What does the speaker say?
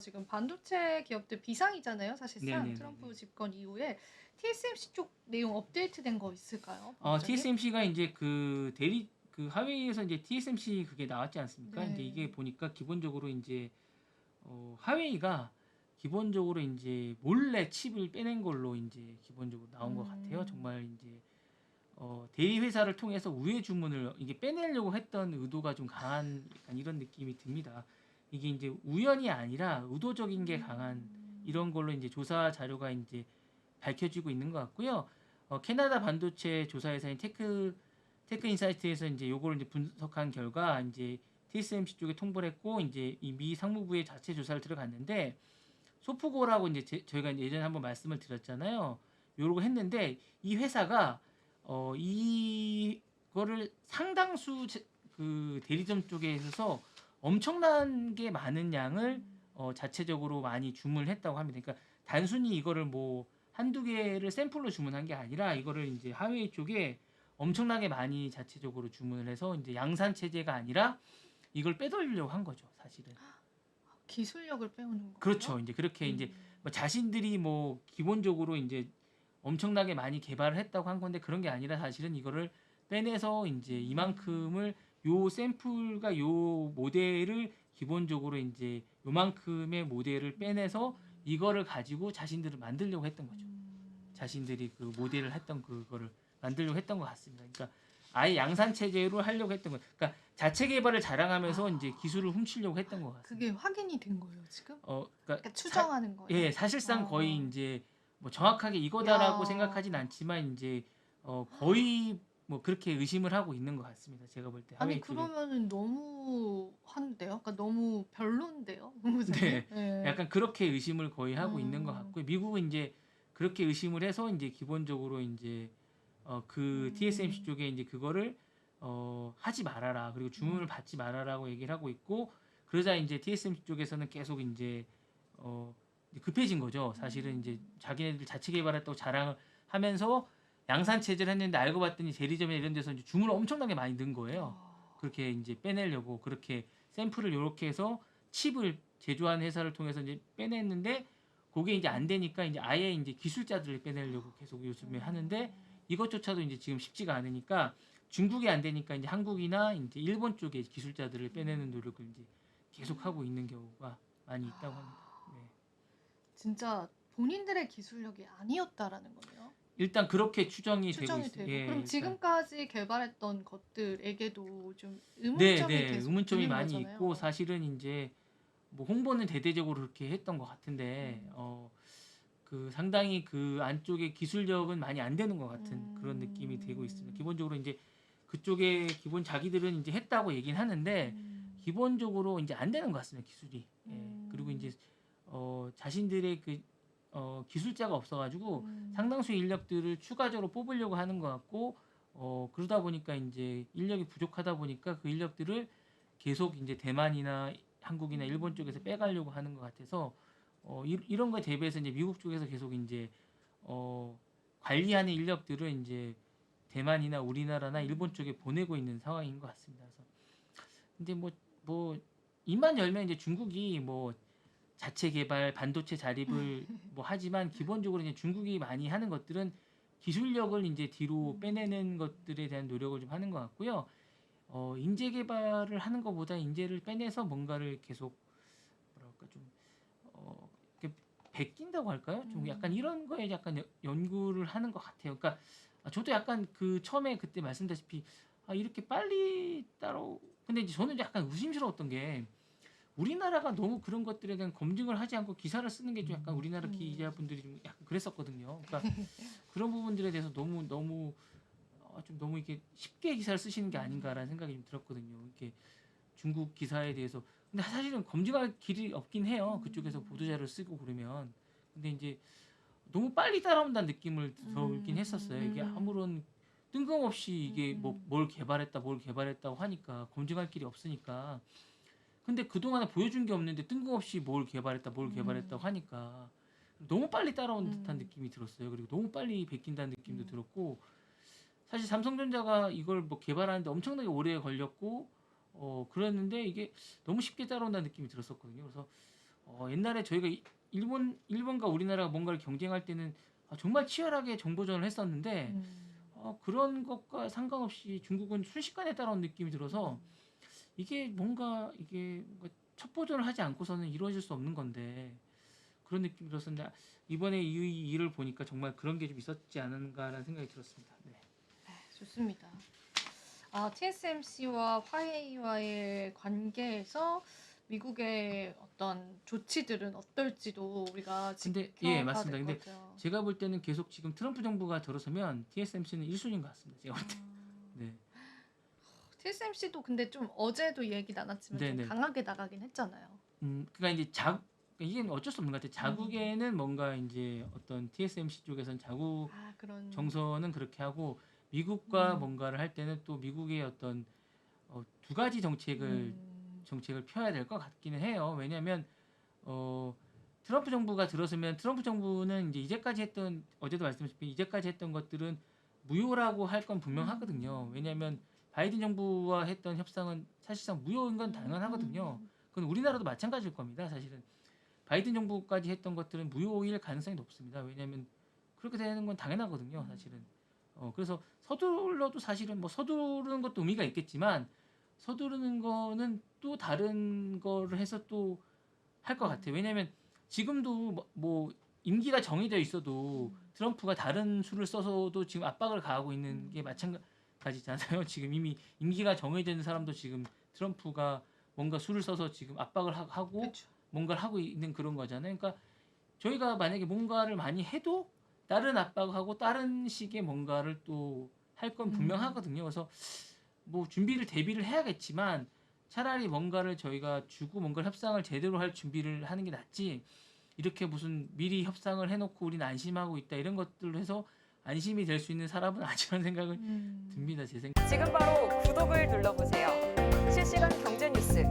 지금 반도체 기업들 비상이잖아요, 사실상. 트럼프 네네네네. 집권 이후에 TSMC 쪽 내용 업데이트된 거 있을까요, 본부장님? TSMC가 이제 그 대리 그 하웨이에서 이제 TSMC 그게 나왔지 않습니까? 이제 네. 이게 보니까 기본적으로 이제 하웨이가 기본적으로 이제 몰래 칩을 빼낸 걸로 이제 기본적으로 나온 것 같아요. 정말 이제 대리 회사를 통해서 우회 주문을 이게 빼내려고 했던 의도가 좀 강한 약간 이런 느낌이 듭니다. 이게 이제 우연이 아니라 의도적인 게 강한 이런 걸로 이제 조사 자료가 이제 밝혀지고 있는 것 같고요. 캐나다 반도체 조사회사인 테크인사이트에서 이제 요거를 이제 분석한 결과 이제 TSMC 쪽에 통보를 했고 이제 이 미 상무부의 자체 조사를 들어갔는데 소프고라고 이제 저희가 예전에 한번 말씀을 드렸잖아요. 요러고 했는데 이 회사가 이거를 상당수 그 대리점 쪽에서 엄청난 게 많은 양을 자체적으로 많이 주문을 했다고 합니다. 그러니까 단순히 이거를 뭐 한두 개를 샘플로 주문한 게 아니라 이거를 이제 하웨이 쪽에 엄청나게 많이 자체적으로 주문을 해서 이제 양산 체제가 아니라 이걸 빼돌리려고 한 거죠, 사실은. 기술력을 빼오는 거예요? 그렇죠. 이제 그렇게 이제 뭐 자신들이 뭐 기본적으로 이제 엄청나게 많이 개발을 했다고 한 건데 그런 게 아니라 사실은 이거를 빼내서 이제 이만큼을 요 샘플과 요 모델을 기본적으로 이제 요만큼의 모델을 빼내서 이거를 가지고 자신들을 만들려고 했던 거죠. 자신들이 그 모델을 했던 그거를 만들려고 했던 것 같습니다. 그러니까 아예 양산 체제로 하려고 했던 거. 그러니까 자체 개발을 자랑하면서 이제 기술을 훔치려고 했던 것 같습니다. 그게 확인이 된 거예요, 지금? 그러니까 그러니까 추정하는 거예요? 예, 사실상 거의 아. 이제 뭐 정확하게 이거다라고 야. 생각하진 않지만 이제 거의 뭐 그렇게 의심을 하고 있는 것 같습니다. 제가 볼 때 아니 하웨이 쪽에. 그러면은 너무 한데요? 그러니까 너무 별론데요, 본부장님? 네, 네. 약간 그렇게 의심을 거의 하고 있는 것 같고 미국은 이제 그렇게 의심을 해서 이제 기본적으로 이제 그 TSMC 쪽에 이제 그거를 하지 말아라 그리고 주문을 받지 말아라고 얘기를 하고 있고 그러자 이제 TSMC 쪽에서는 계속 이제 급해진 거죠. 사실은 이제 자기네들 자체 개발했다고 자랑을 하면서 양산 체제를 했는데 알고 봤더니 대리점이나 이런 데서 이제 주문을 엄청나게 많이 넣은 거예요. 그렇게 이제 빼내려고 그렇게 샘플을 이렇게 해서 칩을 제조하는 회사를 통해서 이제 빼냈는데 그게 이제 안 되니까 이제 아예 이제 기술자들을 빼내려고 계속 요즘에 하는데 이것조차도 이제 지금 쉽지가 않으니까 중국이 안 되니까 이제 한국이나 이제 일본 쪽에 기술자들을 빼내는 노력을 이제 계속 하고 있는 경우가 많이 있다고 합니다. 네. 진짜 본인들의 기술력이 아니었다라는 거네요. 일단 그렇게 추정이 되고 추정이 있습니다. 되고. 예, 그럼 일단. 지금까지 개발했던 것들에게도 좀 네, 의문점이 네, 계속 의문점이 드는 많이 거잖아요. 있고 사실은 이제 뭐 홍보는 대대적으로 그렇게 했던 것 같은데 그 상당히 그 안쪽에 기술력은 많이 안 되는 것 같은 그런 느낌이 되고 있습니다. 기본적으로 이제 그쪽에 기본 자기들은 이제 했다고 얘기는 하는데 기본적으로 이제 안 되는 것 같습니다. 기술이. 예. 그리고 이제 자신들의 그 기술자가 없어가지고 상당수의 인력들을 추가적으로 뽑으려고 하는 것 같고 그러다 보니까 이제 인력이 부족하다 보니까 그 인력들을 계속 이제 대만이나 한국이나 일본 쪽에서 빼가려고 하는 것 같아서 이런 거에 대비해서 이제 미국 쪽에서 계속 이제 관리하는 인력들을 이제 대만이나 우리나라나 일본 쪽에 보내고 있는 상황인 것 같습니다. 그래서 근데 뭐 입만 열면 이제 중국이 뭐 자체 개발 반도체 자립을 뭐 하지만 기본적으로 이제 중국이 많이 하는 것들은 기술력을 이제 뒤로 빼내는 것들에 대한 노력을 좀 하는 것 같고요. 인재 개발을 하는 것보다 인재를 빼내서 뭔가를 계속 뭐랄까 좀 이렇게 베낀다고 할까요? 좀 약간 이런 거에 약간 연구를 하는 것 같아요. 그러니까 저도 약간 그 처음에 그때 말씀드렸다시피 이렇게 빨리 따로 근데 이제 저는 약간 의심스러웠던 게 우리나라가 너무 그런 것들에 대한 검증을 하지 않고 기사를 쓰는 게 좀 약간 우리나라 기자분들이 좀 약간 그랬었거든요. 그러니까 그런 부분들에 대해서 너무 좀 너무 이렇게 쉽게 기사를 쓰시는 게 아닌가라는 생각이 좀 들었거든요. 이렇게 중국 기사에 대해서 근데 사실은 검증할 길이 없긴 해요. 그쪽에서 보도자료를 쓰고 그러면 근데 이제 너무 빨리 따라온다는 느낌을 들긴 했었어요. 이게 아무런 뜬금없이 이게 뭐 뭘 개발했다고 하니까 검증할 길이 없으니까 근데 그동안에 보여준 게 없는데 뜬금없이 뭘 개발했다고 하니까 너무 빨리 따라온 듯한 느낌이 들었어요. 그리고 너무 빨리 베낀다는 느낌도 들었고 사실 삼성전자가 이걸 뭐 개발하는데 엄청나게 오래 걸렸고 그랬는데 이게 너무 쉽게 따라온다는 느낌이 들었었거든요. 그래서 옛날에 저희가 일본과 우리나라가 뭔가를 경쟁할 때는 정말 치열하게 정보전을 했었는데 그런 것과 상관없이 중국은 순식간에 따라온 느낌이 들어서 이게 뭔가 첩보전을 하지 않고서는 이루어질 수 없는 건데 그런 느낌이 들었었는데 이번에 이 일을 보니까 정말 그런 게 좀 있었지 않은가라는 생각이 들었습니다. 네. 좋습니다. TSMC와 화웨이와의 관계에서 미국의 어떤 조치들은 어떨지도 우리가 근데 지켜봐야 맞습니다. 될 근데 거죠. 제가 볼 때는 계속 지금 트럼프 정부가 들어서면 TSMC는 1순위인 것 같습니다. 제가 볼 때. 네. TSMC도 근데 좀 어제도 얘기 나눴지만 좀 네네. 강하게 나가긴 했잖아요. 그러니까 이제 이게 어쩔 수 없는 것 같아요. 자국에는 뭔가 이제 어떤 TSMC 쪽에서는 자국 그런 정서는 그렇게 하고 미국과 음. 뭔가를 할 때는 또 미국의 어떤 두 가지 정책을 펴야 될 것 같기는 해요. 왜냐하면 트럼프 정부가 들어서면 트럼프 정부는 이제 이제까지 했던 어제도 말씀드렸지만 이제까지 했던 것들은 무효라고 할 건 분명하거든요. 왜냐하면 바이든 정부와 했던 협상은 사실상 무효인 건 당연하거든요. 그건 우리나라도 마찬가지일 겁니다. 사실은 바이든 정부까지 했던 것들은 무효일 가능성이 높습니다. 왜냐하면 그렇게 되는 건 당연하거든요. 사실은. 그래서 서둘러도 사실은 뭐 서두르는 것도 의미가 있겠지만 서두르는 거는 또 다른 거를 해서 또 할 것 같아요. 왜냐하면 지금도 뭐 임기가 정해져 있어도 트럼프가 다른 수를 써서도 지금 압박을 가하고 있는 게 마찬가지잖아요. 지금 이미 임기가 정해져 있는 사람도 지금 트럼프가 뭔가 수를 써서 지금 압박을 하고 그쵸. 뭔가를 하고 있는 그런 거잖아요. 그러니까 저희가 만약에 뭔가를 많이 해도 다른 압박하고 다른 식의 뭔가를 또 할 건 분명하거든요. 그래서 뭐 대비를 해야겠지만 차라리 뭔가를 저희가 주고 뭔가 협상을 제대로 할 준비를 하는 게 낫지 이렇게 무슨 미리 협상을 해놓고 우리는 안심하고 있다 이런 것들로 해서 안심이 될 수 있는 사람은 아니라는 생각을 듭니다. 제 생각. 지금 바로 구독을 눌러보세요. 실시간 경제 뉴스,